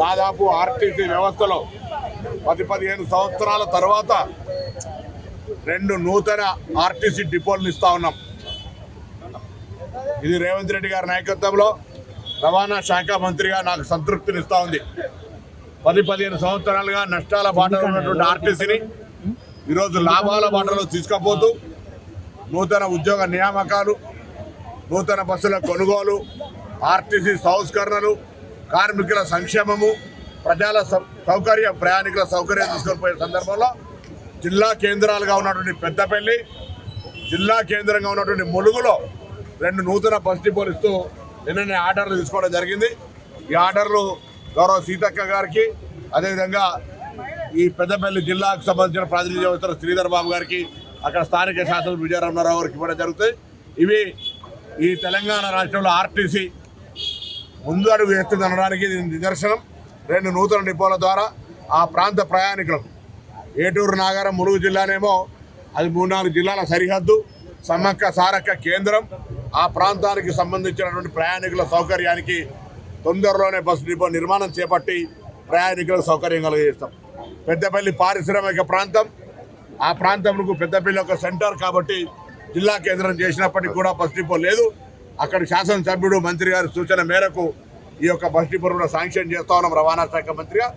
దాదాపు ఆర్టీసీ వ్యవస్థలో 15 సంవత్సరాల తర్వాత 2 నూతన ఆర్టీసీ డిపోలను ఇస్తా ఉన్నాం. ఇది రేవంత్ రెడ్డి గారి నాయకత్వంలో రవాణా శాఖ మంత్రిగా నాకు సంతృప్తినిస్తూ ఉంది. 10-15 సంవత్సరాలుగా నష్టాల బాటలో ఉన్నటువంటి ఆర్టీసీని ఈరోజు లాభాల బాటలో తీసుకుపోతూ నూతన ఉద్యోగ నియామకాలు, నూతన బస్సుల కొనుగోలు, ఆర్టీసీ సంస్కరణలు, కార్మికుల సంక్షేమము, ప్రజల సౌకర్యం, ప్రయాణికుల సౌకర్యం తీసుకొని పోయే సందర్భంలో జిల్లా కేంద్రాలుగా ఉన్నటువంటి పెద్దపల్లి, జిల్లా కేంద్రంగా ఉన్నటువంటి ములుగులో 2 నూతన బస్ డిపోలు ఇస్తూ నిన్ననే ఆర్డర్లు తీసుకోవడం జరిగింది. ఈ ఆర్డర్లు గౌరవ సీతక్క గారికి, అదేవిధంగా ఈ పెద్దపల్లి జిల్లాకు సంబంధించిన ప్రాతినిధ్య వ్యవస్థ శ్రీధర్ బాబు గారికి, అక్కడ స్థానిక శాసనసభ్యులు విజయరామరావు గారికి ఇవ్వడం జరుగుతుంది. ఇవి ఈ తెలంగాణ రాష్ట్రంలో ఆర్టీసీ ముందు అడుగు వేస్తుంది అనడానికి నిదర్శనం. 2 నూతన డిపోల ద్వారా ఆ ప్రాంత ప్రయాణికులకు, ఏటూరు నాగారం ములుగు జిల్లానేమో అది 3-4 జిల్లాల సరిహద్దు, సమ్మక్క సారక్క కేంద్రం. ఆ ప్రాంతానికి సంబంధించినటువంటి ప్రయాణికుల సౌకర్యానికి తొందరలోనే బస్సు డిపో నిర్మాణం చేపట్టి ప్రయాణికులకు సౌకర్యం కలిగిస్తాం. పెద్దపల్లి పారిశ్రామిక ప్రాంతం, ఆ ప్రాంతంకు పెద్దపల్లి ఒక సెంటర్ కాబట్టి జిల్లా కేంద్రం చేసినప్పటికీ కూడా బస్ డిపో లేదు. అక్కడ శాసనసభ్యుడు మంత్రి గారి సూచన మేరకు ఈ యొక్క బస్ డిపో కూడా శాంక్షన్ చేస్తా ఉన్నాం రవాణా శాఖ మంత్రిగా.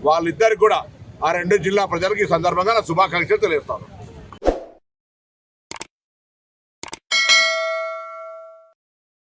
వాళ్ళిద్దరికి కూడా ఆ 2 జిల్లా ప్రజలకు ఈ సందర్భంగా శుభాకాంక్షలు తెలియజేస్తాను.